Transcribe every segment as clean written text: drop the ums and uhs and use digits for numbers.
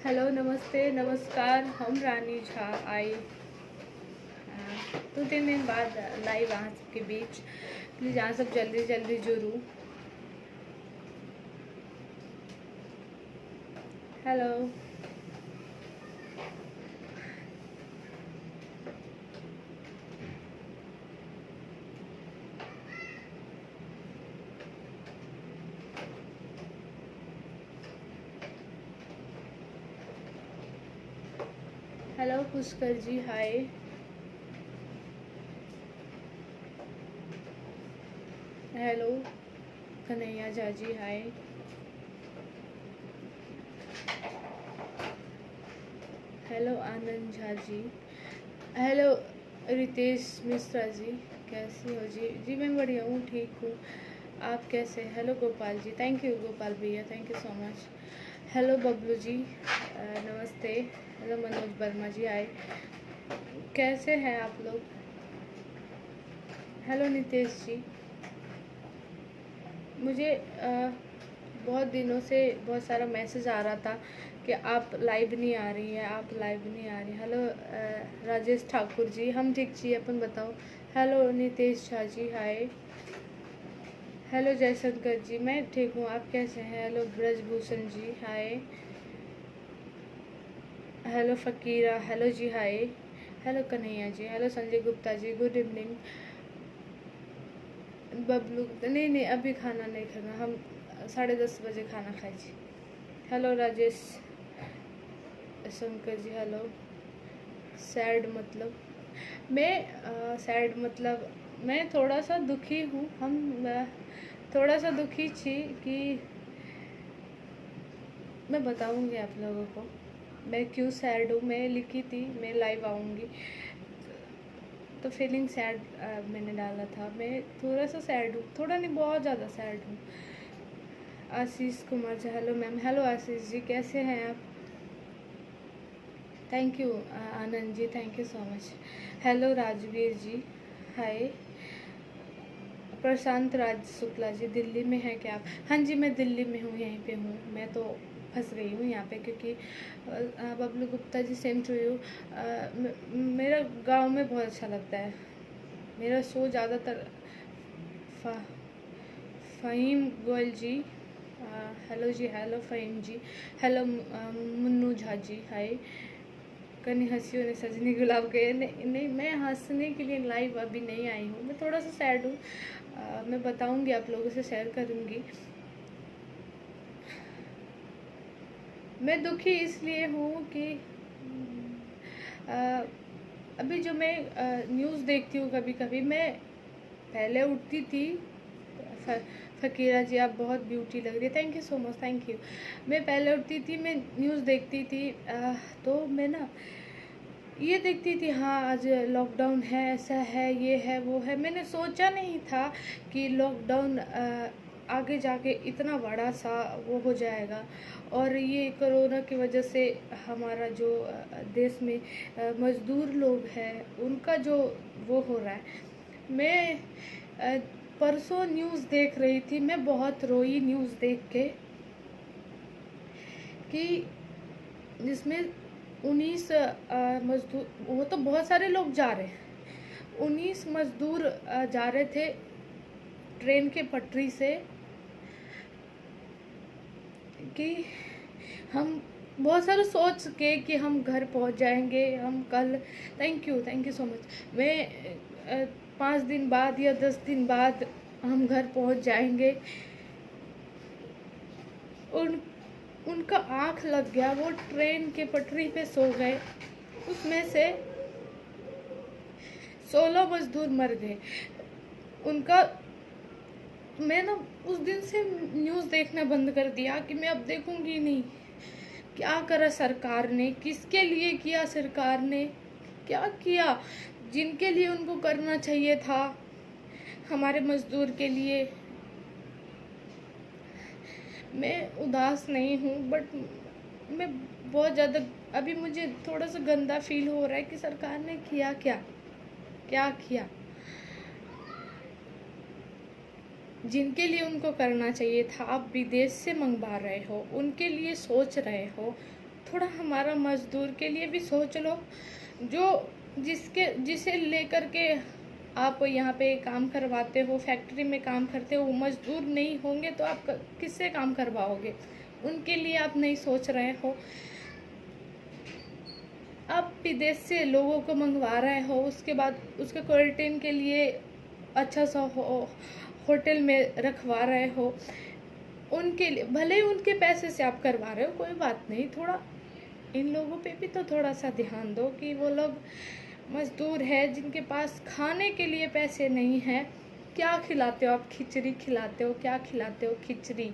Hello, नमस्ते, नमस्कार। हम रानी झा आई 2-3 दिन बाद लाइव आ सबके बीच। प्लीज़ यहाँ सब जल्दी जल्दी जुड़ो। हेलो, हेलो पुष्कर जी, hi. Hello Kanhaiya Jha ji, hi. Hello आनंद झा जी। हेलो रितेश मिश्रा जी, कैसी हो जी? जी मैं बढ़िया हूँ, ठीक हूँ। आप कैसे? Hello Gopal ji, thank you Gopal भैया, thank you so much. Hello Bablu ji, नमस्ते। हेलो मनोज वर्मा जी, आए। कैसे हैं आप लोग? हेलो नितेश जी। मुझे बहुत दिनों से बहुत सारा मैसेज आ रहा था कि आप लाइव नहीं आ रही हैं, आप लाइव नहीं आ रही। हेलो राजेश ठाकुर जी, हम ठीक छी, अपन बताओ। Hello Nitesh Jha ji, hi. Hello Jaishankar जी, मैं ठीक हूँ, आप कैसे हैं? हेलो ब्रजभूषण जी, हाय। हेलो फ़कीरा, हेलो जी, hi. Hello Kanhaiya ji, hello Sanjay Gupta ji, good evening. Bablu, नहीं नहीं अभी खाना नहीं खाना, हम 10:30 बजे खाना खाए जी। Hello Rajesh Shankar ji, hello. Sad मतलब सैड मतलब मैं थोड़ा सा दुखी हूँ। थोड़ा सा दुखी छी कि मैं बताऊँगी आप लोगों को मैं क्यों सैड हूँ। मैं लिखी थी मैं लाइव आऊँगी, तो फीलिंग सैड मैंने डाला था। मैं थोड़ा सा सैड हूँ, थोड़ा नहीं बहुत ज़्यादा सैड हूँ। Ashish Kumar ji, hello ma'am. Hello Ashish ji, कैसे हैं आप? Thank you Anand ji, thank you so much. Hello Rajveer ji, hi. Prashant Raj Shukla ji, Delhi में है क्या आप? हाँ जी मैं दिल्ली में हूँ, यहीं पे हूँ। मैं तो फंस गई हूँ यहाँ पे क्योंकि बबलू गुप्ता जी, सेम टू यू। मेरा गांव में बहुत अच्छा लगता है। मेरा शो ज़्यादातर फ़हीम गोयल जी, हेलो जी, हेलो फ़हीम जी। हेलो मुन्नू झा जी, हाय। कहीं हंसियों ने सजनी गुलाब गए। नहीं नहीं, मैं हंसने के लिए लाइव अभी नहीं आई हूँ, मैं थोड़ा सा सैड हूँ। मैं बताऊँगी, आप लोगों से शेयर करूँगी। मैं दुखी इसलिए हूँ कि अभी जो मैं न्यूज़ देखती हूँ कभी कभी, मैं पहले उठती थी। फ़कीरा जी, आप बहुत ब्यूटी लग रही है, thank you so much, thank you. मैं पहले उठती थी, मैं न्यूज़ देखती थी, तो मैं ना ये देखती थी, हाँ आज लॉकडाउन है, ऐसा है, ये है, वो है। मैंने सोचा नहीं था कि लॉकडाउन आगे जाके इतना बड़ा सा वो हो जाएगा, और ये कोरोना की वजह से हमारा जो देश में मज़दूर लोग हैं उनका जो वो हो रहा है। मैं परसों न्यूज़ देख रही थी, मैं बहुत रोई न्यूज़ देख के कि जिसमें 19 मजदूर, वो तो बहुत सारे लोग जा रहे हैं, 19 मजदूर जा रहे थे ट्रेन के पटरी से कि हम बहुत सारा सोच के कि हम घर पहुंच जाएंगे, हम कल, थैंक यू सो मच। मैं 5 दिन बाद या 10 दिन बाद हम घर पहुंच जाएंगे। उन उनका आँख लग गया, वो ट्रेन के पटरी पे सो गए, उसमें से 16 मजदूर मर गए। उनका, मैं ना उस दिन से न्यूज़ देखना बंद कर दिया कि मैं अब देखूंगी नहीं। क्या करा सरकार ने, किसके लिए किया सरकार ने, क्या किया जिनके लिए उनको करना चाहिए था, हमारे मजदूर के लिए। मैं उदास नहीं हूँ, बट मैं बहुत ज़्यादा, अभी मुझे थोड़ा सा गंदा फील हो रहा है कि सरकार ने किया क्या, क्या किया। जिनके लिए उनको करना चाहिए था, आप विदेश से मंगवा रहे हो, उनके लिए सोच रहे हो, थोड़ा हमारा मजदूर के लिए भी सोच लो, जो जिसे लेकर के आप यहाँ पे काम करवाते हो, फैक्ट्री में काम करते हो, वो मजदूर नहीं होंगे तो आप किससे काम करवाओगे? उनके लिए आप नहीं सोच रहे हो। आप विदेश से लोगों को मंगवा रहे हो, उसके बाद उसके क्वारंटाइन के लिए अच्छा सा होटल में रखवा रहे हो। उनके लिए भले ही उनके पैसे से आप करवा रहे हो, कोई बात नहीं, थोड़ा इन लोगों पे भी तो थोड़ा सा ध्यान दो कि वो लोग मजदूर है जिनके पास खाने के लिए पैसे नहीं है। क्या खिलाते हो आप? खिचड़ी खिलाते हो? क्या खिलाते हो? खिचड़ी।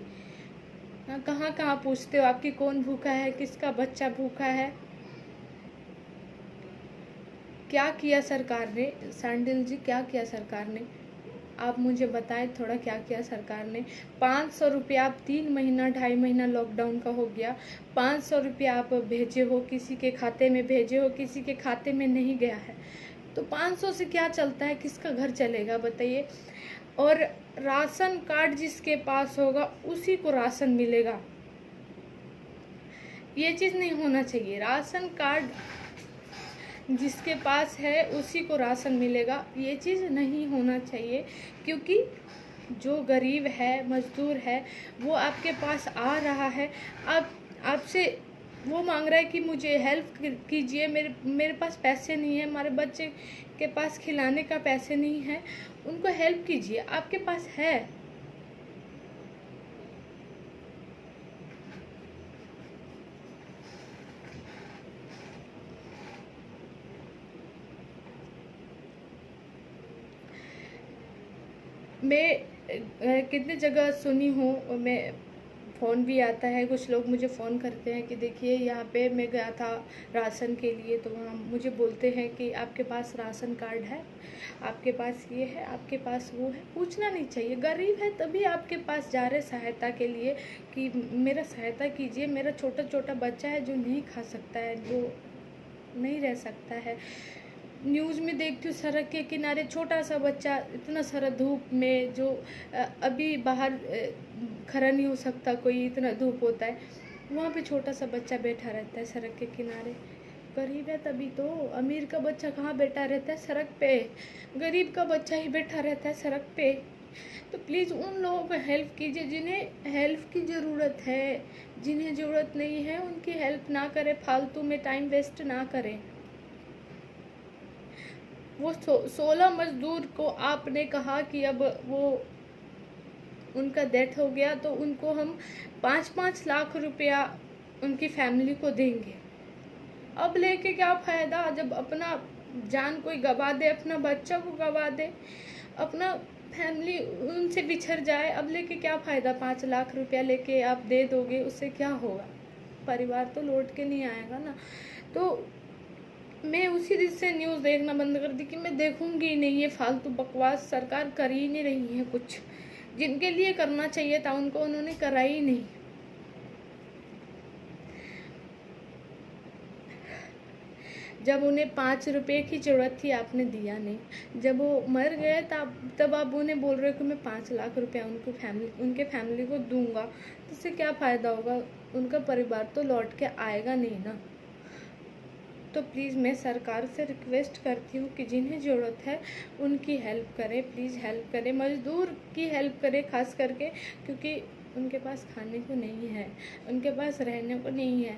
कहाँ कहाँ पूछते हो आपकी कौन भूखा है, किसका बच्चा भूखा है? क्या किया सरकार ने? सैंडल जी, क्या किया सरकार ने? आप मुझे बताएं थोड़ा, क्या किया सरकार ने? 500 रुपया आप 3 महीना 2.5 महीना लॉकडाउन का हो गया, 500 रुपया आप भेजे हो, किसी के खाते में भेजे हो, किसी के खाते में नहीं गया है। तो 500 से क्या चलता है? किसका घर चलेगा बताइए? और राशन कार्ड जिसके पास होगा उसी को राशन मिलेगा। ये चीज़ नहीं होना चाहिए। राशन कार्ड जिसके पास है उसी को राशन मिलेगा, ये चीज़ नहीं होना चाहिए। क्योंकि जो गरीब है, मजदूर है, वो आपके पास आ रहा है, आपसे वो मांग रहा है कि मुझे हेल्प कीजिए, मेरे पास पैसे नहीं है, हमारे बच्चे के पास खिलाने का पैसे नहीं है, उनको हेल्प कीजिए, आपके पास है। मैं कितनी जगह सुनी हूँ, मैं फ़ोन भी आता है, कुछ लोग मुझे फ़ोन करते हैं कि देखिए यहाँ पे मैं गया था राशन के लिए, तो वहाँ मुझे बोलते हैं कि आपके पास राशन कार्ड है, आपके पास ये है, आपके पास वो है। पूछना नहीं चाहिए। गरीब है तभी आपके पास जा रहे सहायता के लिए कि मेरा सहायता कीजिए, मेरा छोटा छोटा बच्चा है जो नहीं खा सकता है, जो नहीं रह सकता है। न्यूज़ में देखती हूँ सड़क के किनारे छोटा सा बच्चा इतना सारा धूप में, जो अभी बाहर खड़ा नहीं हो सकता कोई, इतना धूप होता है, वहाँ पे छोटा सा बच्चा बैठा रहता है सड़क के किनारे। गरीब है तभी तो। अमीर का बच्चा कहाँ बैठा रहता है? सड़क पे। गरीब का बच्चा ही बैठा रहता है सड़क पे। तो प्लीज़ उन लोगों को हेल्प कीजिए जिन्हें हेल्प की ज़रूरत है। जिन्हें ज़रूरत नहीं है उनकी हेल्प ना करें, फालतू में टाइम वेस्ट ना करें। वो 16 मजदूर को आपने कहा कि अब वो उनका डेथ हो गया तो उनको हम 5-5 लाख रुपया उनकी फैमिली को देंगे। अब लेके क्या फ़ायदा जब अपना जान कोई गवा दे, अपना बच्चा को गवा दे, अपना फैमिली उनसे बिछड़ जाए। अब लेके क्या फ़ायदा? 5 लाख रुपया लेके आप दे दोगे, उससे क्या होगा? परिवार तो लौट के नहीं आएगा ना। तो मैं उसी दिन से न्यूज़ देखना बंद कर दी कि मैं देखूंगी ही नहीं, ये फालतू बकवास सरकार कर ही नहीं रही है कुछ। जिनके लिए करना चाहिए था उनको उन्होंने करा ही नहीं। जब उन्हें 5 रुपये की ज़रूरत थी आपने दिया नहीं। जब वो मर गए तब आप उन्हें बोल रहे हो कि मैं 5 लाख रुपया उनके फैमिली को दूंगा। तो इससे क्या फ़ायदा होगा? उनका परिवार तो लौट के आएगा नहीं ना। तो प्लीज़ मैं सरकार से रिक्वेस्ट करती हूँ कि जिन्हें ज़रूरत है उनकी हेल्प करें, प्लीज़ हेल्प करें। मज़दूर की हेल्प करें ख़ास करके, क्योंकि उनके पास खाने को नहीं है, उनके पास रहने को नहीं है,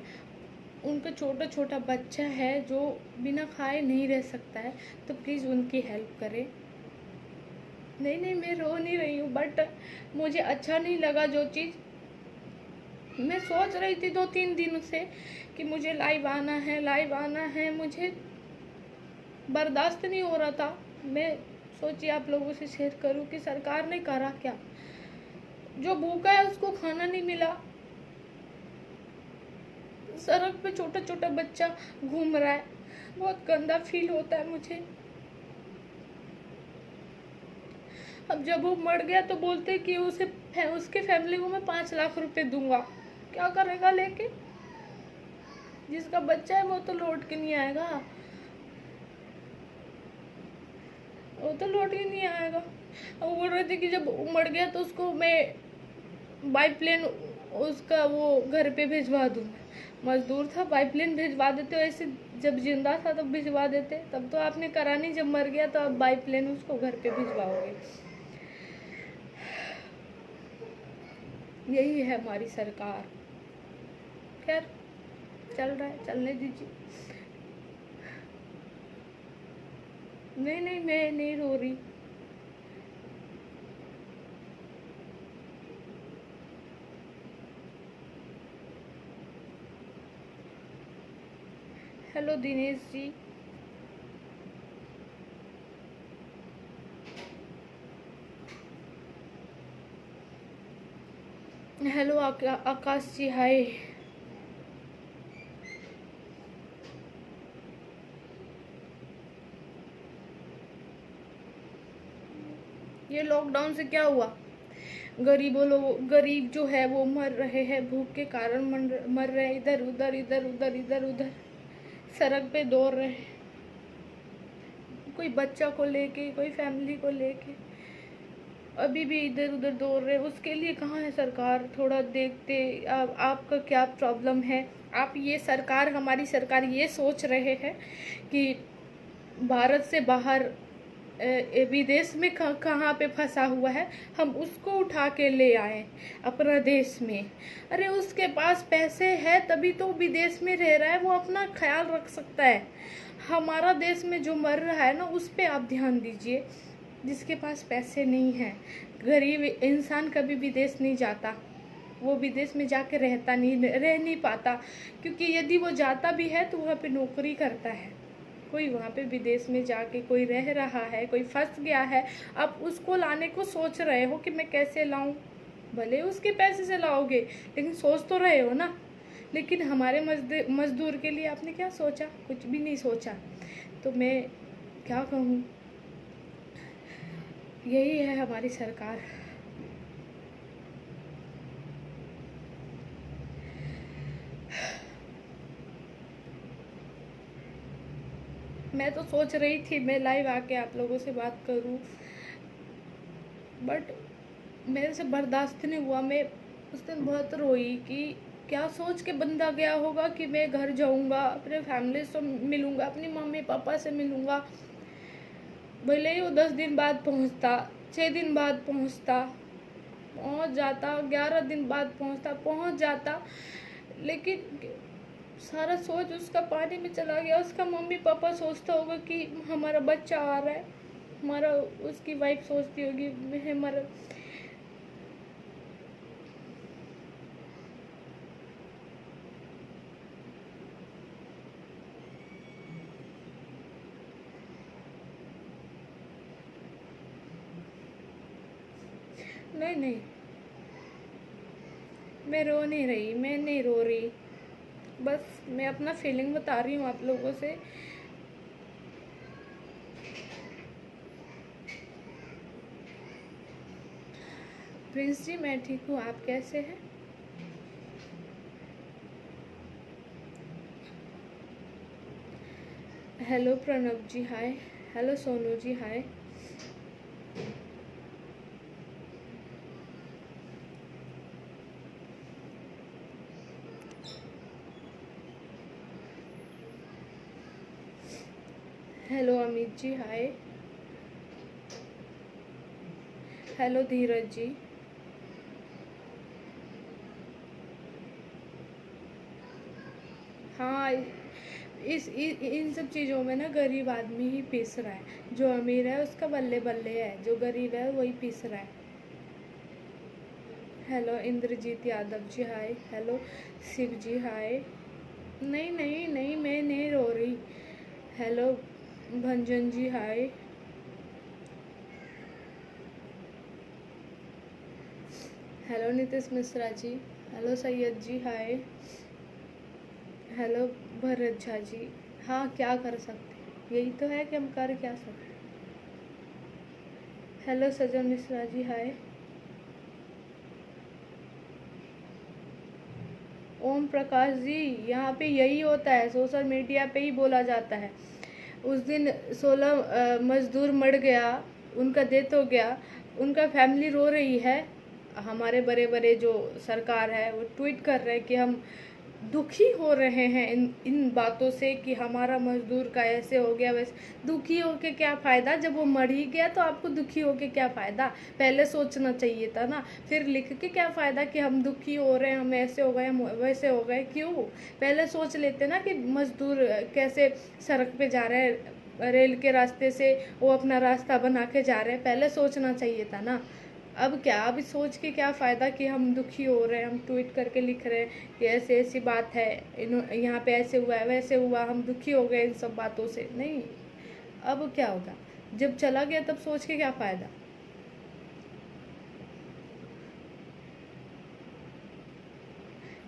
उनका छोटा छोटा बच्चा है जो बिना खाए नहीं रह सकता है। तो प्लीज़ उनकी हेल्प करें। नहीं, मैं रो नहीं रही हूँ, बट मुझे अच्छा नहीं लगा जो चीज़ मैं सोच रही थी 2-3 दिनों से कि मुझे लाइव आना है, मुझे बर्दाश्त नहीं हो रहा था। मैं सोची आप लोगों से शेयर करूं कि सरकार ने करा क्या। जो भूखा है उसको खाना नहीं मिला, सड़क पे छोटा छोटा बच्चा घूम रहा है। बहुत गंदा फील होता है मुझे। अब जब वो मर गया तो बोलते कि उसके फैमिली को मैं 5 लाख रुपए दूंगा। क्या करेगा लेके? जिसका बच्चा है वो तो लौट के नहीं आएगा, वो तो लौट के नहीं आएगा। वो बोल रहे थे कि जब मर गया तो उसको मैं बाई प्लेन उसका वो घर पे भिजवा दूँ। मजदूर था, पाइपलाइन भिजवा देते हो ऐसे, जब जिंदा था तब भिजवा देते, तब तो आपने करा नहीं, जब मर गया तो आप पाइपलाइन उसको घर पे भिजवाओगे। यही है हमारी सरकार। खैर चल रहा है, चलने दीजिए। नहीं नहीं, मैं नहीं रो रही। हेलो दिनेश जी। हेलो आकाश जी, हाय। ये लॉकडाउन से क्या हुआ? गरीब जो है वो मर रहे हैं, भूख के कारण मर रहे हैं, इधर उधर इधर उधर इधर उधर सड़क पे दौड़ रहे हैं, कोई बच्चा को लेके, कोई फैमिली को लेके, अभी भी इधर उधर दौड़ रहे हैं। उसके लिए कहाँ है सरकार? थोड़ा देखते आपका क्या प्रॉब्लम है। आप ये सरकार, हमारी सरकार ये सोच रहे हैं कि भारत से बाहर विदेश में कहाँ पे फंसा हुआ है, हम उसको उठा के ले आए अपना देश में। अरे उसके पास पैसे है तभी तो विदेश में रह रहा है, वो अपना ख्याल रख सकता है। हमारा देश में जो मर रहा है ना, उस पे आप ध्यान दीजिए। जिसके पास पैसे नहीं है, गरीब इंसान कभी विदेश नहीं जाता, वो विदेश में जाके रह नहीं पाता, क्योंकि यदि वो जाता भी है तो वहाँ पे नौकरी करता है। कोई वहाँ पे विदेश में जाके कोई रह रहा है, कोई फंस गया है, आप उसको लाने को सोच रहे हो कि मैं कैसे लाऊं। भले उसके पैसे से लाओगे, लेकिन सोच तो रहे हो ना। लेकिन हमारे मजदूर के लिए आपने क्या सोचा? कुछ भी नहीं सोचा। तो मैं क्या कहूँ, यही है हमारी सरकार। मैं तो सोच रही थी मैं लाइव आके आप लोगों से बात करूं, बट मेरे से बर्दाश्त नहीं हुआ। मैं उस दिन बहुत रोई कि क्या सोच के बंदा गया होगा कि मैं घर जाऊंगा, अपने फैमिली से मिलूंगा, अपनी मम्मी पापा से मिलूंगा। भले ही वो 10 दिन बाद पहुंचता, 6 दिन बाद पहुंच जाता, 11 दिन बाद पहुंच जाता, लेकिन सारा सोच उसका पानी में चला गया। उसका मम्मी पापा सोचता होगा कि हमारा बच्चा आ रहा है, हमारा, उसकी वाइफ सोचती होगी हमारा। नहीं नहीं, मैं रो नहीं रही, मैं नहीं रो रही, बस मैं अपना फीलिंग बता रही हूँ आप लोगों से। प्रिंस जी मैं ठीक हूँ, आप कैसे हैं? हेलो प्रणव जी, hi. Hello Sonu ji, hi. Hello Amit ji, hi. Hello धीरज जी। हाँ, इन सब चीज़ों में ना गरीब आदमी ही पिस रहा है। जो अमीर है उसका बल्ले बल्ले है, जो गरीब है वही पिस रहा है। Hello Indrajit Yadav ji, hi. Hello Shiv जी, हाय। नहीं नहीं नहीं, मैं नहीं रो रही। हेलो भंजन जी, hi. Hello Nitish Mishra ji. Hello Syed जी, हाय। हेलो भरत झा जी। हाँ, क्या कर सकते, यही तो है कि हम कर क्या सकते। हेलो सजन मिश्रा जी, हाय। ओम प्रकाश जी, यहाँ पे यही होता है, सोशल मीडिया पे ही बोला जाता है। उस दिन 16 मजदूर मर गया, उनका डेथ हो गया, उनका फैमिली रो रही है, हमारे बड़े बड़े जो सरकार है वो ट्वीट कर रहे हैं कि हम दुखी हो रहे हैं इन बातों से कि हमारा मजदूर का ऐसे हो गया वैसे। दुखी होके क्या फ़ायदा, जब वो मर ही गया तो आपको दुखी होके क्या फ़ायदा? पहले सोचना चाहिए था ना, फिर लिख के क्या फ़ायदा कि हम दुखी हो रहे हैं, हम ऐसे हो गए, हम वैसे हो गए। क्यों? पहले सोच लेते ना कि मजदूर कैसे सड़क पे जा रहे हैं, रेल के रास्ते से वो अपना रास्ता बना के जा रहे हैं। पहले सोचना चाहिए था ना। अब क्या, अब सोच के क्या फ़ायदा कि हम दुखी हो रहे हैं, हम ट्वीट करके लिख रहे हैं कि ऐसे ऐसी बात है, यहाँ पे ऐसे हुआ है वैसे हुआ, हम दुखी हो गए इन सब बातों से। नहीं, अब क्या होगा, जब चला गया तब सोच के क्या फ़ायदा।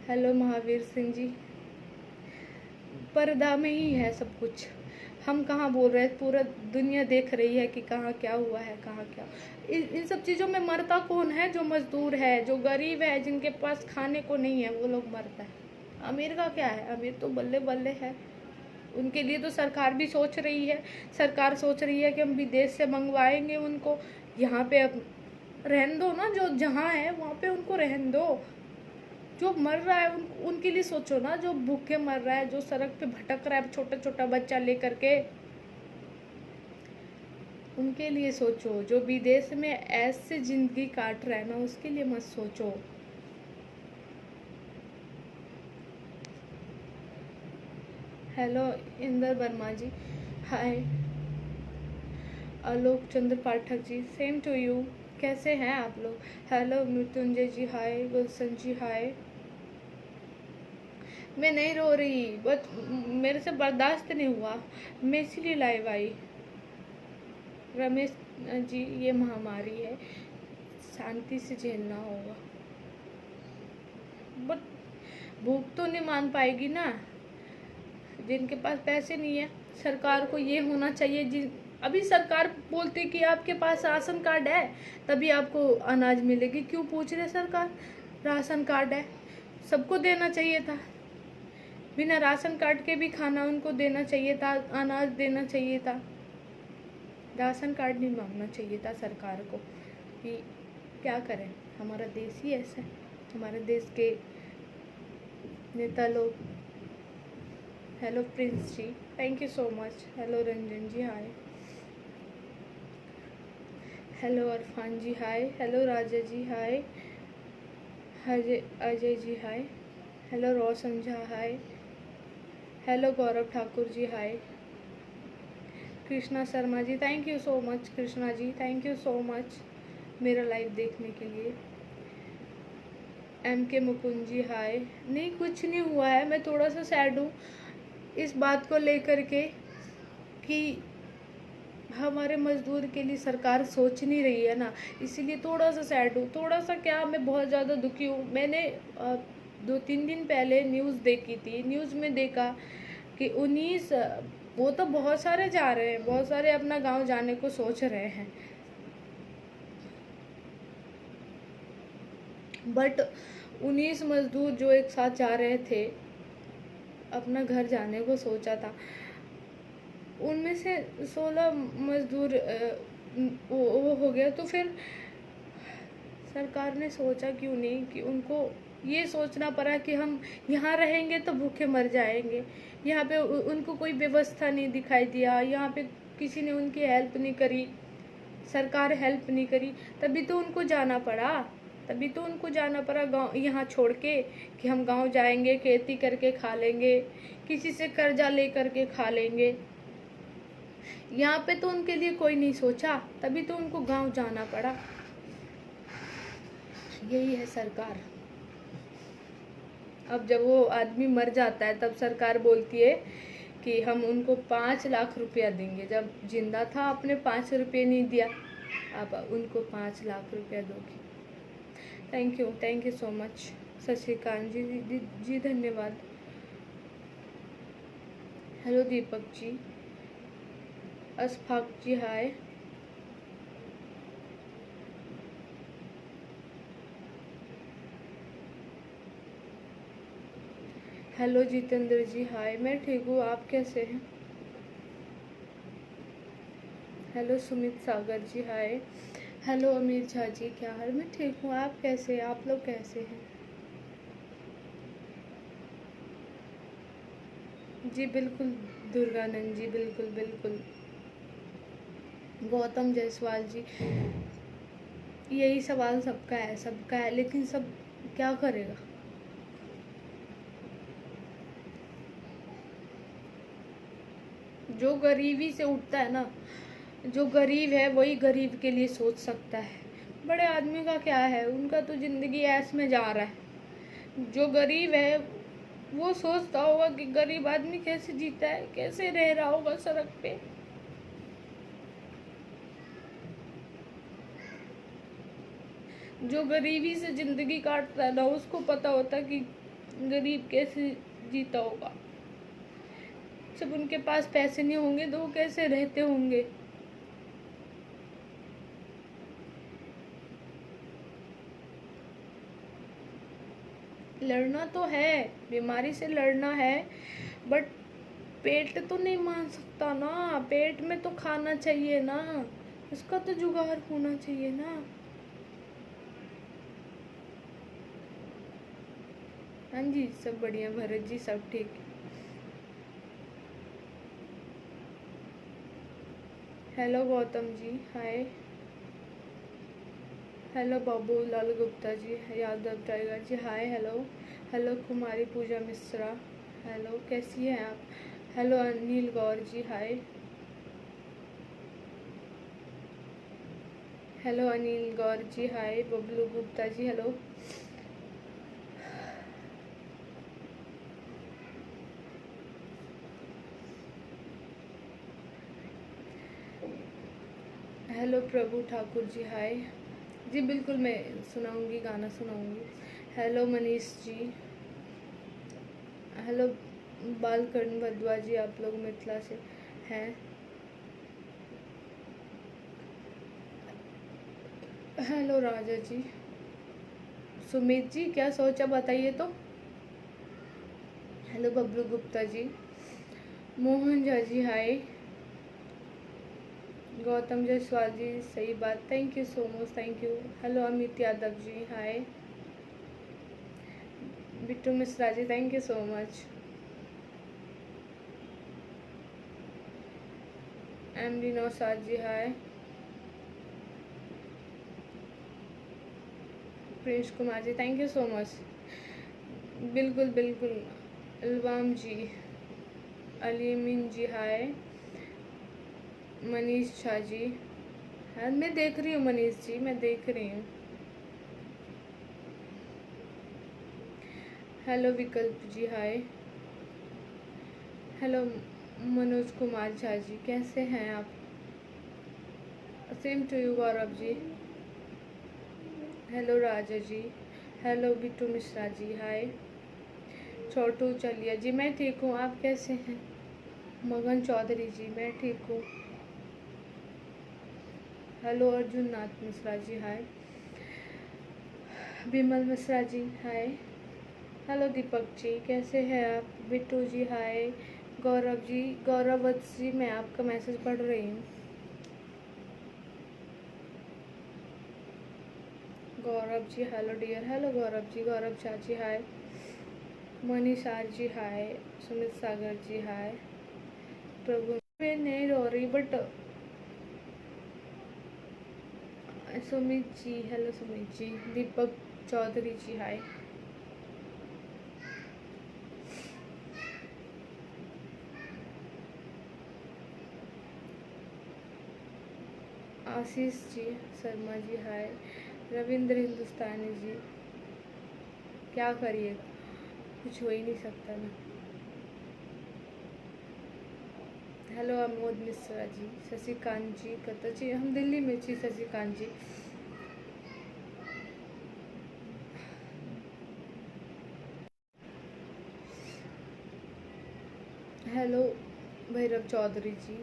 हेलो महावीर सिंह जी, पर्दा में ही है सब कुछ, हम कहाँ बोल रहे हैं, पूरा दुनिया देख रही है कि कहाँ क्या हुआ है, कहाँ क्या। इन सब चीज़ों में मरता कौन है? जो मजदूर है, जो गरीब है, जिनके पास खाने को नहीं है, वो लोग मरता है। अमीर का क्या है? अमीर तो बल्ले बल्ले है, उनके लिए तो सरकार भी सोच रही है। सरकार सोच रही है कि हम विदेश से मंगवाएंगे उनको, यहाँ पे अब रहन दो ना, जो जहाँ है वहाँ पे उनको रहन दो। जो मर रहा है उनके लिए सोचो ना, जो भूखे मर रहा है, जो सड़क पे भटक रहा है छोटा छोटा बच्चा लेकर के, उनके लिए सोचो। जो विदेश में ऐसे जिंदगी काट रहा है ना, उसके लिए मत सोचो। Hello Inder Verma ji, hi. Alok Chandra Pathak ji, same to you. कैसे हैं आप लोग? Hello Mrityunjay ji, hi. Gulshan ji, hi. मैं नहीं रो रही, बट मेरे से बर्दाश्त नहीं हुआ, मैं इसीलिए लाइव आई। रमेश जी, ये महामारी है, शांति से झेलना होगा, बट भूख तो नहीं मान पाएगी ना, जिनके पास पैसे नहीं है। सरकार को ये होना चाहिए, जिन अभी सरकार बोलती कि आपके पास राशन कार्ड है तभी आपको अनाज मिलेगी। क्यों पूछ रहे सरकार? राशन कार्ड है, सबको देना चाहिए था। बिना राशन कार्ड के भी खाना उनको देना चाहिए था, अनाज देना चाहिए था। राशन कार्ड नहीं मांगना चाहिए था सरकार को। कि क्या करें, हमारा देश ही ऐसा है, हमारे देश के नेता लोग। Hello Prince ji, thank you so much. Hello Ranjan ji, hi. Hello Arfan ji, hi. Hello Raja ji, hi. Ajay ji, hi. Hello Roshan Jha, hi. Hello Gaurav Thakur ji, hi. Krishna Sharma ji, thank you so much. Krishna ji, thank you so much मेरा लाइव देखने के लिए। एम के मुकुंद जी, हाय। नहीं, कुछ नहीं हुआ है, मैं थोड़ा सा सैड हूँ इस बात को लेकर के कि हमारे मजदूर के लिए सरकार सोच नहीं रही है ना, इसीलिए थोड़ा सा सैड हूँ। थोड़ा सा क्या, मैं बहुत ज़्यादा दुखी हूँ। मैंने 2-3 दिन पहले न्यूज़ देखी थी, न्यूज़ में देखा कि 19, वो तो बहुत सारे जा रहे हैं, बहुत सारे अपना गांव जाने को सोच रहे हैं, बट 19 मजदूर जो एक साथ जा रहे थे, अपना घर जाने को सोचा था, उनमें से 16 मजदूर वो हो गया। तो फिर सरकार ने सोचा क्यों नहीं कि उनको ये सोचना पड़ा कि हम यहाँ रहेंगे तो भूखे मर जाएंगे। यहाँ पे उनको कोई व्यवस्था नहीं दिखाई दिया, यहाँ पे किसी ने उनकी हेल्प नहीं करी, सरकार हेल्प नहीं करी, तभी तो उनको जाना पड़ा। तभी तो उनको जाना पड़ा गाँव, यहाँ छोड़ के कि हम गाँव जाएंगे, खेती करके खा लेंगे, किसी से कर्जा ले करके खा लेंगे। यहाँ पे तो उनके लिए कोई नहीं सोचा, तभी तो उनको गाँव जाना पड़ा। यही है सरकार। अब जब वो आदमी मर जाता है तब सरकार बोलती है कि हम उनको 5 लाख रुपया देंगे। जब जिंदा था आपने 5 रुपये नहीं दिया, अब उनको 5 लाख रुपया दोगी। Thank you so much Shashikant ji, धन्यवाद। Hello Deepak ji, Ashfaq ji, hi. Hello Jitendra ji, hi. मैं ठीक हूँ, आप कैसे हैं? Hello Sumit Sagar ji, hi. Hello Amir Jha जी, क्या हाल? मैं ठीक हूँ, आप कैसे हैं? आप लोग कैसे हैं? जी बिल्कुल दुर्गानंद जी, बिल्कुल बिल्कुल। गौतम जायसवाल जी, यही सवाल सबका है, लेकिन सब क्या करेगा? जो गरीबी से उठता है ना, जो गरीब है वही गरीब के लिए सोच सकता है। बड़े आदमी का क्या है, उनका तो जिंदगी ऐश में जा रहा है। जो गरीब है वो सोचता होगा कि गरीब आदमी कैसे जीता है, कैसे रह रहा होगा सड़क पे। जो गरीबी से जिंदगी काटता है ना, उसको पता होता कि गरीब कैसे जीता होगा। जब उनके पास पैसे नहीं होंगे तो वो कैसे रहते होंगे। लड़ना तो है, बीमारी से लड़ना है, बट पेट तो नहीं मान सकता ना। पेट में तो खाना चाहिए ना, उसका तो जुगाड़ होना चाहिए ना। हाँ जी, सब बढ़िया भरत जी, सब ठीक। Hello Gautam ji, hi. Hello Babu Lal Gupta ji, Yadav tiger जी, हाय। हेलो हेलो कुमारी पूजा मिश्रा, हेलो, कैसी हैं आप? हेलो अनिल गौर जी, हाय। हेलो अनिल गौर जी, हाय। बबलू गुप्ता जी, हेलो। हेलो प्रभु ठाकुर जी, हाय। जी बिल्कुल, मैं सुनाऊंगी, गाना सुनाऊंगी। हेलो मनीष जी, हेलो बालकर्ण भद्वा जी, आप लोग मिथिला से हैं। हेलो राजा जी। सुमित जी, क्या सोचा बताइए तो। हेलो बबलू गुप्ता जी। मोहन झा जी, हाय। गौतम जायसवाल जी, सही बात, thank you so much, thank you. Hello Amit Yadav ji, hi. Bittu Mishra ji, thank you so much. M D Naushad ji, hi. Prince Kumar ji, thank you so much. बिल्कुल बिल्कुल। अलवाम जी, अलीमिन जी, हाय। मनीष शाह जी, हाँ मैं देख रही हूँ मनीष जी, मैं देख रही हूँ। Hello Vikalp ji, hi. Hello Manoj Kumar Jha ji, कैसे हैं आप? Same to you Gaurav ji. Hello Raja ji. Hello Bittu Mishra ji, hi. Chhotu Chaliya ji, मैं ठीक हूँ, आप कैसे हैं? मगन चौधरी जी, मैं ठीक हूँ। हेलो अर्जुन नाथ मिश्रा जी, हाय। विमल मिश्रा जी, हाय। हेलो दीपक जी, कैसे हैं आप? बिट्टू जी, हाय। गौरव जी, गौरव वत्स जी, मैं आपका मैसेज पढ़ रही हूँ। Gaurav ji, hello dear, hello Gaurav ji. Gaurav चाची, hi. Manish R ji, hi. Sumit Sagar ji, hi. Prabhu, मैं नहीं रो रही but Sumit ji, hello Sumit ji. Deepak Chaudhary ji, hi. Ashish ji Sharma ji, hi. Ravindra Hindustani ji, क्या करिएगा, कुछ हो ही नहीं सकता ना। हेलो अमोद मिश्रा जी। शशिकांत जी, कत जी, हम दिल्ली में छी शशिकांत जी। हेलो भैरव चौधरी जी।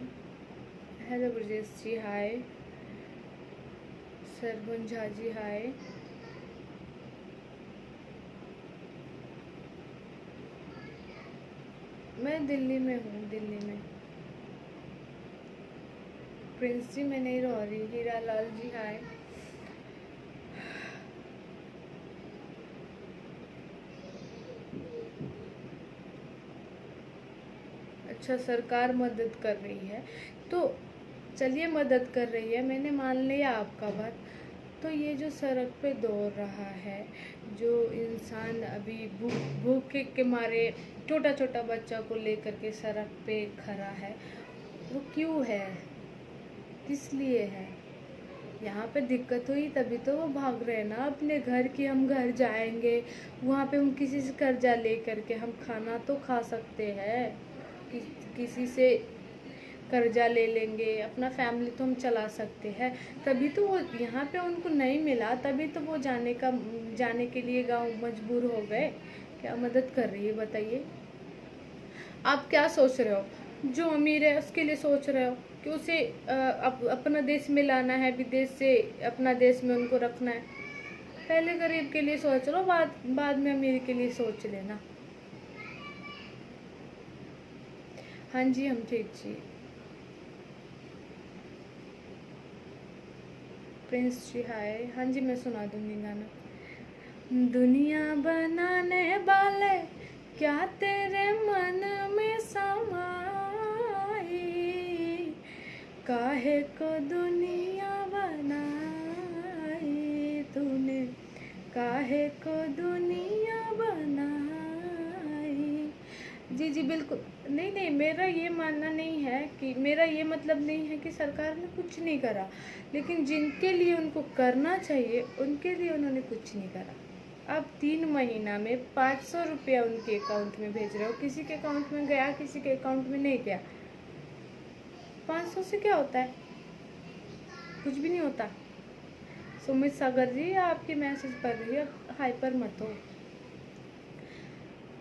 हेलो ब्रजेश जी, हाय। सरगुन झा जी, हाय। मैं दिल्ली में हूँ, दिल्ली में। प्रिंस जी, मैं नहीं रह रही। हीरा लाल जी, हाय। अच्छा सरकार मदद कर रही है, तो चलिए मदद कर रही है, मैंने मान लिया आपका बात। तो ये जो सड़क पे दौड़ रहा है, जो इंसान अभी भूखे के मारे छोटा छोटा बच्चा को लेकर के सड़क पे खड़ा है, वो क्यों है, किस लिए है? यहाँ पे दिक्कत हुई तभी तो वो भाग रहे हैं ना अपने घर की। हम घर जाएंगे, वहाँ पे हम किसी से कर्जा ले करके हम खाना तो खा सकते हैं, किसी से कर्जा ले लेंगे, अपना फैमिली तो हम चला सकते हैं। तभी तो वो यहाँ पे उनको नहीं मिला, तभी तो वो जाने के लिए गांव मजबूर हो गए। क्या मदद कर रही है बताइए? आप क्या सोच रहे हो? जो अमीर है उसके लिए सोच रहे हो कि उसे अपना देश में लाना है, विदेश से अपना देश में उनको रखना है। पहले गरीब के लिए सोच लो, बाद में अमीर के लिए सोच लेना। हाँ जी, हम ठीक जी। प्रिंस जी हाय। हाँ जी, मैं सुना दूंगी गाना। दुनिया बनाने वाले क्या तेरे मन में समाई, काहे को दुनिया बनाई तूने, काहे को दुनिया बनाई। जी जी बिल्कुल। नहीं नहीं, मेरा ये मानना नहीं है कि, मेरा ये मतलब नहीं है कि सरकार ने कुछ नहीं करा, लेकिन जिनके लिए उनको करना चाहिए उनके लिए उन्होंने कुछ नहीं करा। अब 3 महीना में 500 रुपया उनके अकाउंट में भेज रहे हो, किसी के अकाउंट में गया, किसी के अकाउंट में नहीं गया। 500 से क्या होता है? कुछ भी नहीं होता। सुमित सागर जी आपकी मैसेज पढ़ रही है, हाइपर मत हो।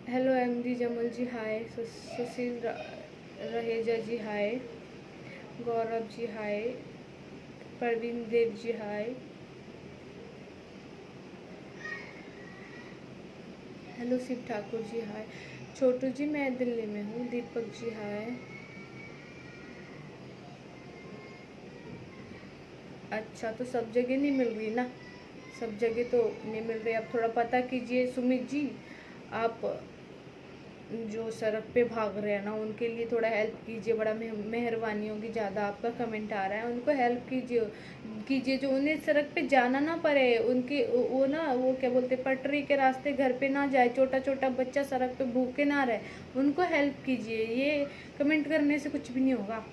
हेलो एमडी जमल जी हाय, सुशील रहेजा जी हाय, गौरव जी हाय, Praveen Dev ji hi, hello Shiv Thakur ji hi, छोटू जी मैं दिल्ली में हूँ, दीपक जी हाय। अच्छा, तो सब जगह नहीं मिल रही ना, सब जगह तो नहीं मिल रही। अब थोड़ा पता कीजिए सुमित जी, आप जो सड़क पे भाग रहे हैं ना उनके लिए थोड़ा हेल्प कीजिए, बड़ा मेहरबानी होगी। ज़्यादा आपका कमेंट आ रहा है, उनको हेल्प कीजिए जो उन्हें सड़क पे जाना ना पड़े। उनके वो ना, वो क्या बोलते, पटरी के रास्ते घर पे ना जाए, छोटा छोटा बच्चा सड़क पे भूखे ना रहे, उनको हेल्प कीजिए। ये कमेंट करने से कुछ भी नहीं होगा।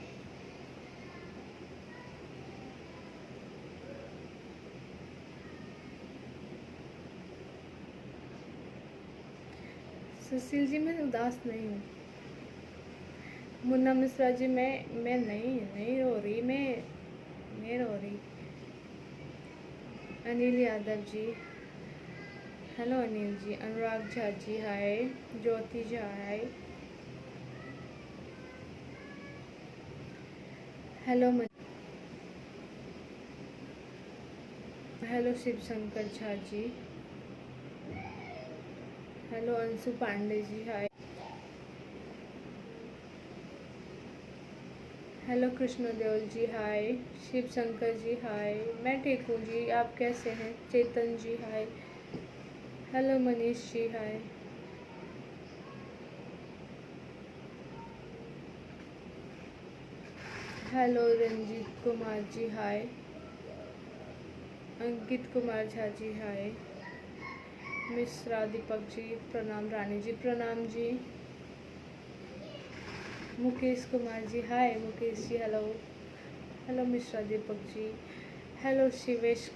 सुशील जी मैं उदास नहीं हूँ। मुन्ना मिश्रा जी मैं नहीं रो रही, मैं नहीं रो रही। अनिल यादव जी हेलो अनिल जी, अनुराग झा जी हाय, ज्योति Jha hi, hello hello Shiv Shankar Jha ji, hello Anshu Pandey ji hi, hello Krishna Deol जी हाय, शिव शंकर जी हाय, मैं ठीक हूँ जी, आप कैसे हैं? चेतन जी hi, hello Manish ji hi, hello Ranjit Kumar ji हाय, अंकित कुमार झा जी हाय, मिश्रा दीपक जी प्रणाम, रानी जी प्रणाम जी, Mukesh Kumar ji hi, Mukesh ji hello, hello Mishra Deepak ji, hello Shivesh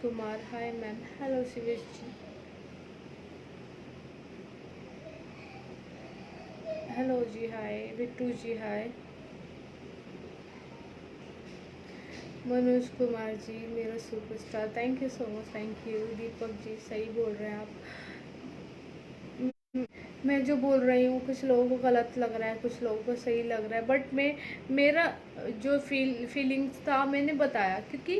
Kumar hi ma'am, hello Shivesh ji, hello जी हाय, बिट्टू जी हाय, मनोज कुमार जी मेरा superstar, thank you so much, thank you. Deepak ji सही बोल रहे हैं आप, मैं जो बोल रही हूँ कुछ लोगों को गलत लग रहा है, कुछ लोगों को सही लग रहा है, बट मेरा जो फीलिंग्स था मैंने बताया, क्योंकि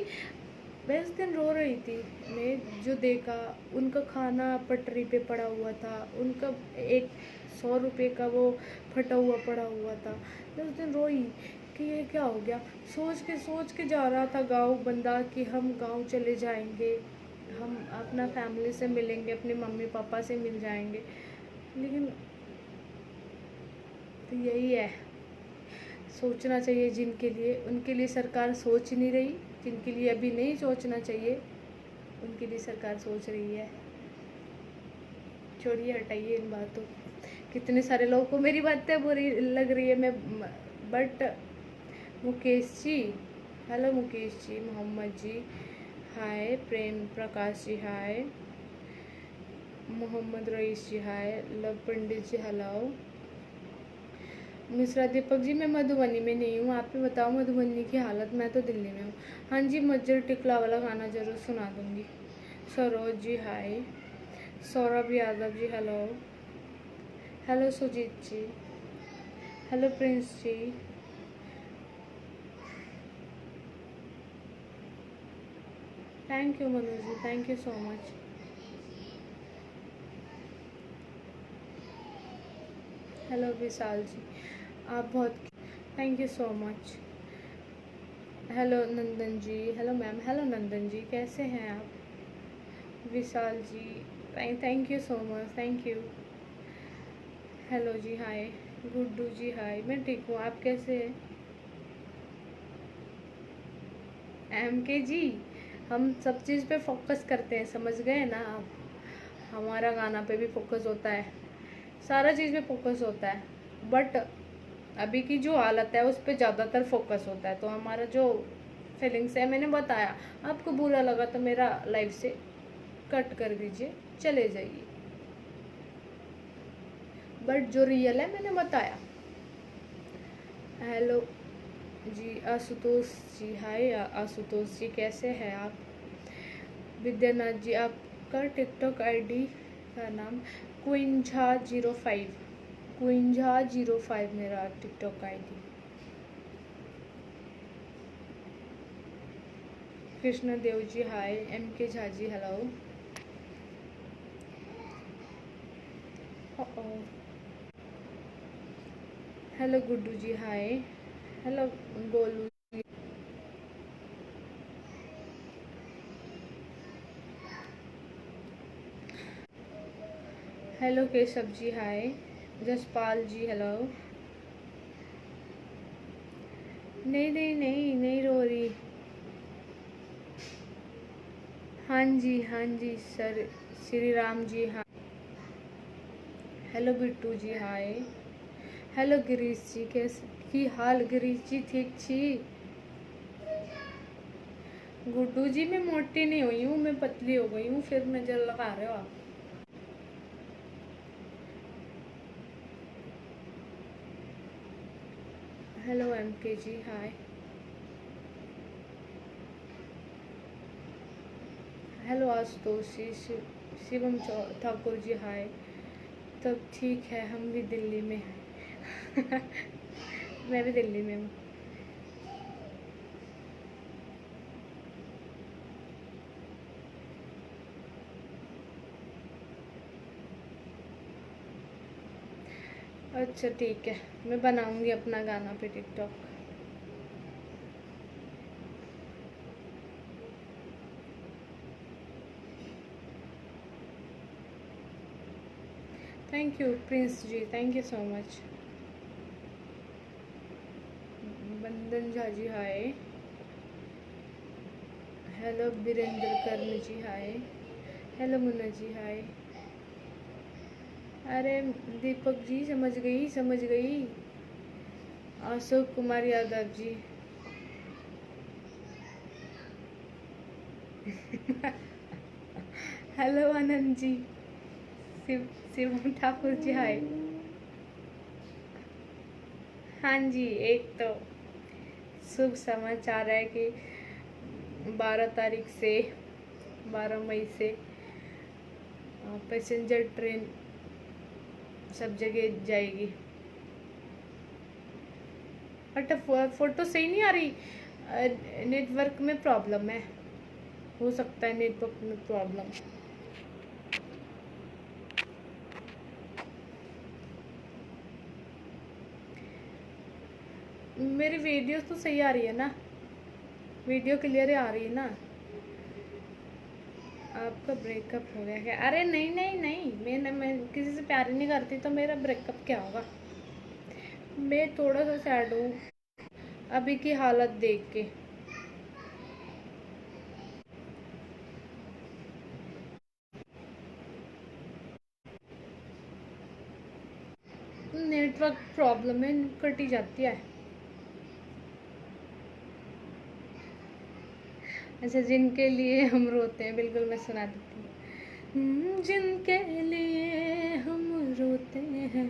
मैं उस दिन रो रही थी। मैं जो देखा, उनका खाना पटरी पे पड़ा हुआ था, उनका एक 100 रुपये का वो फटा हुआ पड़ा हुआ था। मैं उस दिन रोई कि ये क्या हो गया। सोच के जा रहा था गाँव बंदा कि हम गाँव चले जाएंगे, हम अपना फैमिली से मिलेंगे, अपने मम्मी पापा से मिल जाएंगे, लेकिन तो यही है, सोचना चाहिए जिनके लिए, उनके लिए सरकार सोच नहीं रही। जिनके लिए अभी नहीं सोचना चाहिए उनके लिए सरकार सोच रही है। छोड़िए, हटाइए इन बातों। कितने सारे लोगों को मेरी बातें बुरी लग रही है, मैं but Mukesh ji, hello Mukesh ji, Mohammad ji hi, Prem Prakash ji hi, Mohammad Rais ji hi, Lav Pandit ji hello, Mishra Deepak ji मैं मधुबनी में नहीं हूँ, आप ही बताओ मधुबनी की हालत। मैं तो दिल्ली में हूँ। हाँ जी, मज्जर टिकला वाला गाना ज़रूर सुना दूँगी। Saroj ji hi, Saurabh Yadav ji hello, hello Sujeet ji, hello Prince ji, thank you Manoj ji, thank you so much. Hello Vishal ji, आप बहुत, thank you so much. Hello Nandan ji, hello ma'am, hello Nandan ji, कैसे हैं आप? Vishal ji, thank you so much, thank you. Hello जी हाय, गुड्डू जी हाय, मैं ठीक हूँ, आप कैसे हैं? एम के जी, हम सब चीज़ पे फोकस करते हैं, समझ गए ना आप? हमारा गाना पे भी फोकस होता है, सारा चीज़ पे फोकस होता है, बट अभी की जो हालत है उस पर ज़्यादातर फोकस होता है। तो हमारा जो फीलिंग्स है, मैंने बताया, आपको बुरा लगा तो मेरा लाइफ से कट कर दीजिए, चले जाइए, बट जो रियल है मैंने बताया। हेलो जी आशुतोष जी हाय, आशुतोष जी कैसे हैं आप? विद्यानाथ जी, आपका टिकटॉक आईडी का नाम क्विंझा05, क्विंझा05 मेरा टिकटॉक आईडी। कृष्ण देव जी हाय, एम के Jha ji hello, hello Guddu ji hi, hello Golu जी, हेलो केशव जी हाय, जसपाल जी हेलो। नहीं नहीं नहीं नहीं रो रही। हाँ जी सर, श्री राम जी हाँ। Hello Bittu ji hi, hello Girish जी, कैसे की हाल गिरीश जी, ठीक छी? गुड्डू जी मैं मोटी नहीं हुई हूँ, मैं पतली हो गई हूँ, फिर नजर लगा रहे हो आप। हेलो एम के जी हाय, हेलो आशुतोष जी, शिवम ठाकुर जी हाय। तब ठीक है, हम भी दिल्ली में हैं। मैं भी दिल्ली में हूँ। अच्छा ठीक है, मैं बनाऊंगी अपना गाना पे TikTok. Thank you Prince ji, thank you so much. Bandan Jha ji hi, hello Birendra Karn ji hi, hello Munna ji hi. अरे दीपक जी, समझ गई समझ गई। अशोक कुमार यादव जी। Hello Anand ji, Shiv Shivam Thakur ji hi. हाँ जी, एक तो शुभ समाचार है कि 12 तारीख से, 12 मई से पैसेंजर ट्रेन सब जगह जाएगी। बट फोटो सही नहीं आ रही, नेटवर्क में प्रॉब्लम है, हो सकता है नेटवर्क में प्रॉब्लम। मेरी वीडियो तो सही आ रही है ना, वीडियो क्लियर आ रही है ना? आपका ब्रेकअप हो गया क्या? अरे नहीं नहीं नहीं, मैं किसी से प्यार ही नहीं करती, तो मेरा ब्रेकअप क्या होगा? मैं थोड़ा सा सैड हूँ। अभी की हालत देख के। नेटवर्क प्रॉब्लम है, कटी जाती है। अच्छा, जिनके लिए हम रोते हैं, बिल्कुल मैं सुना देती हूँ। जिनके लिए हम रोते हैं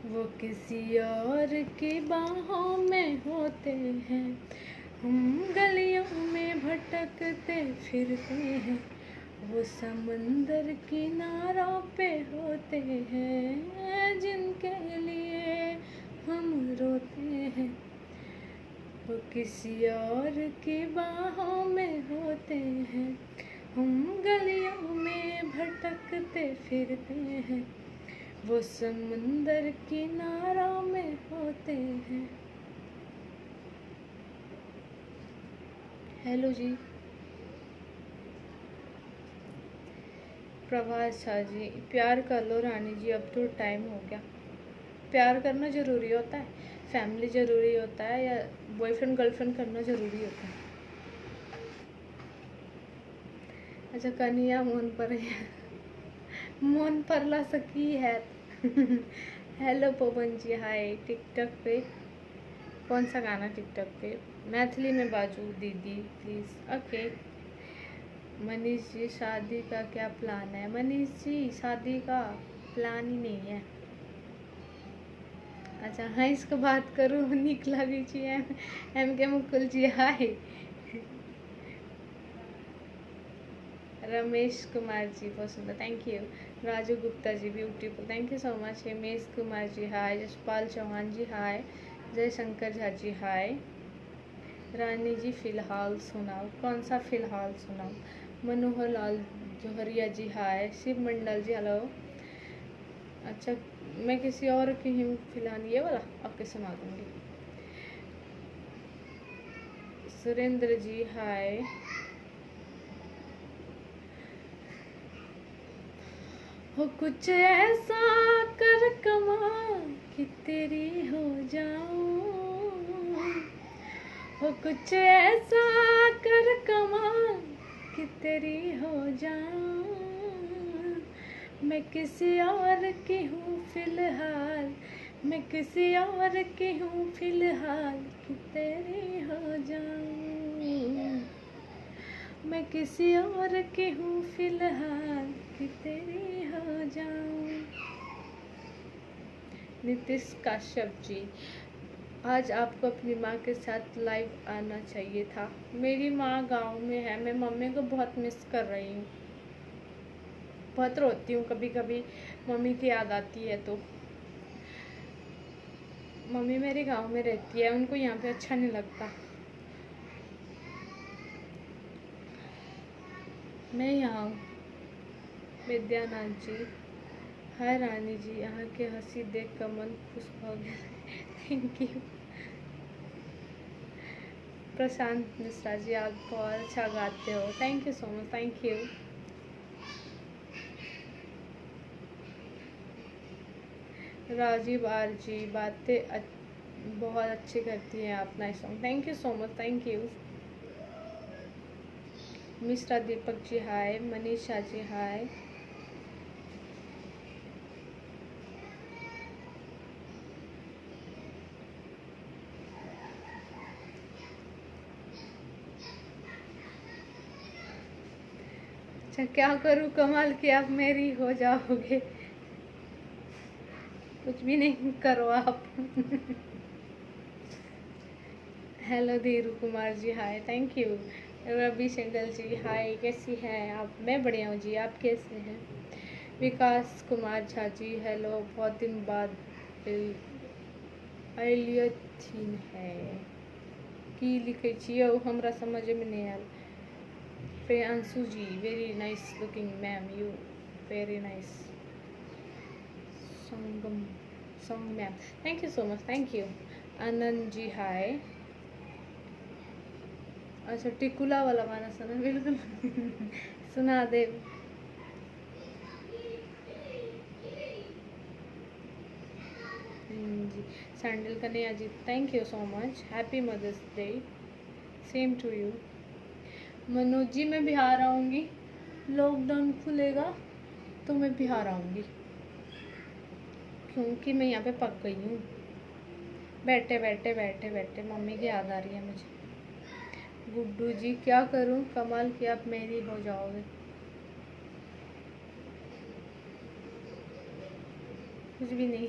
वो किसी और की बाहों में होते हैं। हम गलियों में भटकते फिरते हैं, वो समंदर किनारों पे होते हैं। जिनके लिए हम रोते हैं वो किसी और की बाहों में होते हैं। हम गलियों में भटकते फिरते हैं, वो समंदर किनारों में होते हैं। हेलो जी, प्रभास शाह जी, प्यार कर लो रानी जी, अब तो टाइम हो गया। प्यार करना ज़रूरी होता है, फैमिली ज़रूरी होता है, या बॉयफ्रेंड गर्लफ्रेंड करना ज़रूरी होता है? अच्छा, कन्हैया मोहन पर मोहन परला सकी है। हेलो पवन जी, हाय। टिकटॉक पे कौन सा गाना? टिकटॉक पे मैथिली में बाजू दीदी प्लीज़। ओके। मनीष जी, शादी का क्या प्लान है? मनीष जी, शादी का प्लान ही नहीं है। अच्छा, हाँ, इसको बात करूँ। निक लगी जी। एम के मुकुल जी, हाय। रमेश कुमार जी, बहुत सुंदर, thank you. Raju Gupta ji, beautiful, thank you so much. Himesh Kumar ji, hi. Jaspal Chauhan ji, hi. Jay Shankar Jha ji, हाय। रानी जी, फिलहाल सुनाओ। कौन सा फिलहाल सुनाओ? मनोहर लाल जोहरिया जी, हाय। शिव मंडल जी, हेलो। अच्छा, मैं किसी और की हूँ फिलहाल, ये वाला आपके सुना दूँगी। सुरेंद्र जी, हाय। हो कुछ ऐसा कर कमाल कि तेरी हो जाऊं, हो कुछ ऐसा कर कमाल कि तेरी हो जाऊं। मैं किसी और की हूँ फिलहाल, मैं किसी और की हूँ फिलहाल कि तेरी हो जाऊं। मैं किसी और की हूँ फिलहाल कि तेरी हो जाऊं। नीतीश काश्यप जी, आज आपको अपनी माँ के साथ लाइव आना चाहिए था। मेरी माँ गांव में है, मैं मम्मी को बहुत मिस कर रही हूँ। बहुत रोती हूँ कभी कभी, मम्मी की याद आती है तो। मम्मी मेरे गांव में रहती है, उनको यहाँ पे अच्छा नहीं लगता। मैं यहाँ हूँ। विद्यानाथ जी, हाय रानी जी, यहाँ के हंसी देख कर मन खुश हो गया। Thank you. प्रशांत मिश्रा जी, आप बहुत अच्छा गाते हो, thank you so much, thank you. Rajeev R ji, बातें बहुत अच्छी करती हैं आप, nice song, thank you so much, thank you. Mishra Deepak ji, hi. Manisha ji, hi. अच्छा, क्या करूँ कमाल कि आप मेरी हो जाओगे? कुछ भी नहीं, करो आप। Hello Dheeru Kumar ji, hi, thank you. Ravi Shankar ji, hi, कैसी हैं आप? मैं बढ़िया हूँ जी, आप कैसे हैं? विकास कुमार झा जी, हेलो, बहुत दिन बाद एलियथिन है की लिखे छियै, हमरा समझ में नहीं आयल। Priyanshu ji, very nice looking ma'am, you very nice संगम song ma'am, thank you so much, thank you. Anand ji, hi. अच्छा, टिकुला वाला गाना सुना? बिल्कुल। सुना दे। जी। सैंडल Kanhaiya ji, thank you so much, happy mother's day, same to you. Manoj ji, मैं बिहार आऊँगी, लॉकडाउन खुलेगा तो मैं बिहार आऊँगी, क्योंकि मैं यहाँ पे पक गई हूँ। बैठे बैठे बैठे बैठे मम्मी की याद आ रही है मुझे। गुड्डू जी, क्या करूँ कमाल कि आप मेरी हो जाओगे। कुछ भी नहीं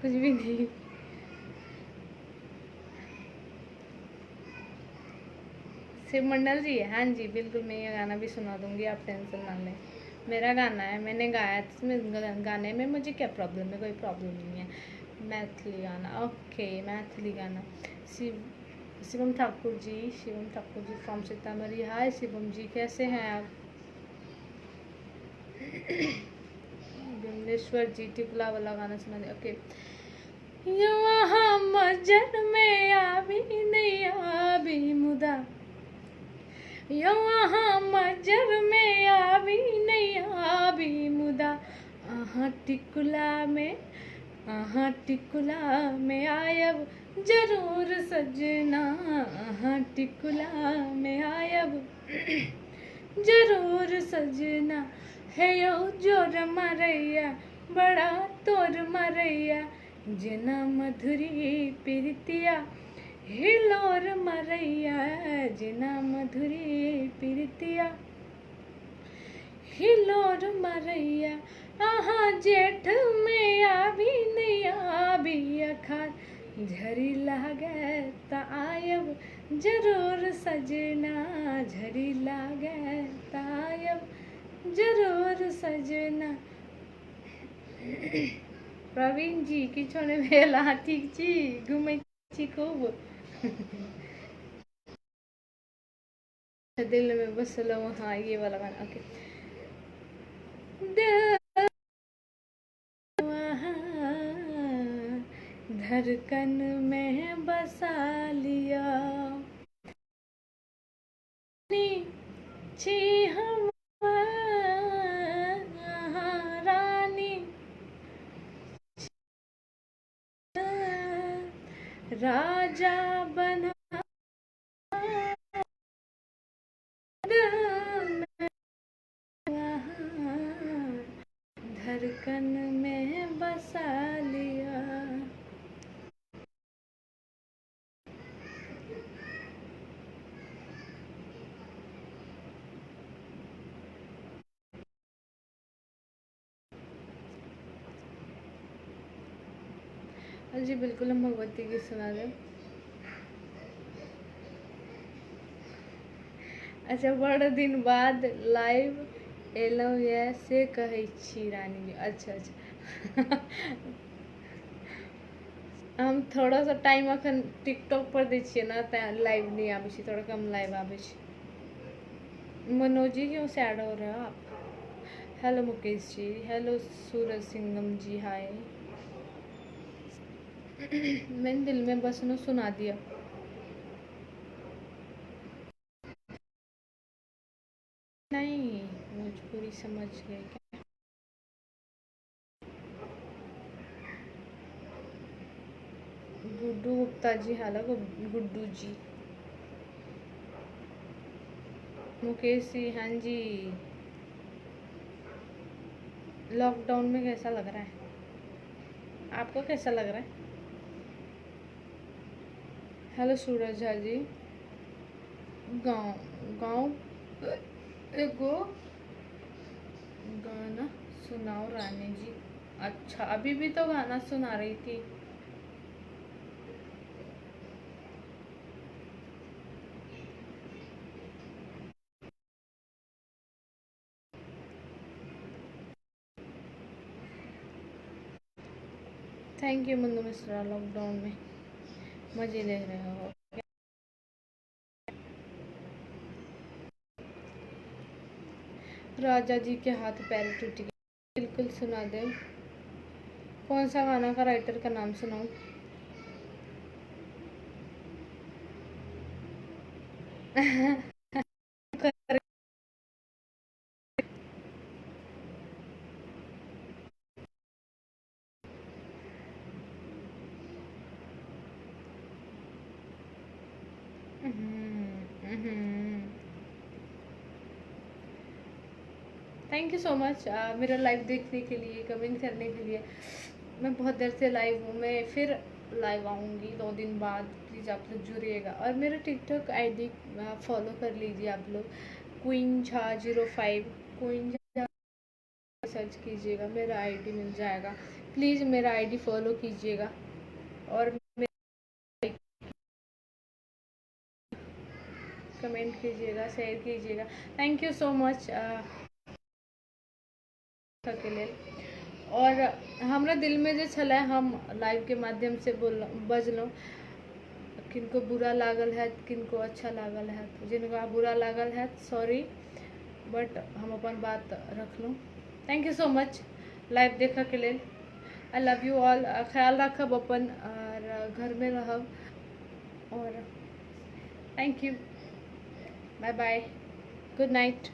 कुछ भी नहीं। शिव मंडल जी, हाँ जी बिल्कुल, मैं ये गाना भी सुना दूंगी, आप टेंशन ना लें। मेरा गाना है, मैंने गाया है, इसमें गाने में मुझे क्या प्रॉब्लम है, कोई प्रॉब्लम नहीं है। मैथिली गाना, ओके मैथिली गाना। शिवम ठाकुर जी, शिवम ठाकुर जी फ्रॉम सीतामढ़ी, हाय शिवम जी, कैसे हैं आप? विमलेश्वर जी, टिकला वाला गाना सुना दे, ओके। यहाँ मजर में आवी नहीं आवी मुदा, यहाँ मजर में आवी नहीं आवी मुदा, आहा टिकुला में आयब जरूर सजना, आहा टिकुला में आयब जरूर सजना, है यो जोर मरैया बड़ा तोर मरैया, जना मधुरी प्रीतिया हिलोर मरैया, जना मधुरी प्रीतिया हिलोर मरैया, आहा जेठ में आवी नहीं आवी अखार, झरी लागे त आयब जरूर सजना, झरी लागे त आयब जरूर सजना। प्रवीण जी, किछो ने भेला, ठीक छी, घूमै छी खूब। दिल में बसलो, हाँ ये वाला गाना, ओके। दिल धड़कन में बसा लिया, छी हम रानी, राजा बना धड़कन में बसा लिया। जी बिल्कुल, हम भगवती की सुना दें। अच्छा, बड़ दिन बाद लाइव एलौ ये से कहै छी रानी जी, अच्छा अच्छा। हम थोड़ा सा टाइम अखन टिकटॉक पर दै छियै ना, तैं लाइव नहीं आबै छी, थोड़ा कम लाइव आबै छी। मनोज जी, क्यों सैड हो रहे हो आप? हेलो मुकेश जी, हेलो सूरज सिंगम जी, हाय। मैंने दिल में बसनो सुना दिया। नहीं, भोजपुरी समझ गए क्या? गुड्डू गुप्ता जी, हेलो गुड्डू जी। मुकेश जी, हाँ जी। लॉकडाउन में कैसा लग रहा है आपको, कैसा लग रहा है? हेलो सूरज झा जी। गाँव गाँव एगो गाना सुनाओ रानी जी। अच्छा, अभी भी तो गाना सुना रही थी। Thank you Munnu Mishra, lockdown में मजे ले रहे हो। राजा जी के हाथ पैर टूट गए, बिल्कुल सुना दे। कौन सा गाना का राइटर का नाम सुनाऊं? थैंक यू सो मच मेरा लाइव देखने के लिए, कमेंट करने के लिए। मैं बहुत देर से लाइव हूँ, मैं फिर लाइव आऊँगी 2 दिन बाद। प्लीज़ आप लोग जुड़िएगा और मेरा टिकटॉक आईडी फॉलो कर लीजिए आप लोग, queen Jha 05, queen Jha search कीजिएगा, मेरा आईडी मिल जाएगा। प्लीज़ मेरा आईडी फॉलो कीजिएगा और कमेंट कीजिएगा, शेयर कीजिएगा। थैंक यू सो मच के लिए। और हमरा दिल में जो छलै हम लाइव के माध्यम से बजलूँ, किनको बुरा लागल है, किनको अच्छा लागल है, जिनका बुरा लागल है सॉरी, बट हम अपन बात रखलूँ। Thank you so much live देखा के लिए। I love you all. ख्याल रखब अपन और घर में रहब और thank you, bye bye, good night.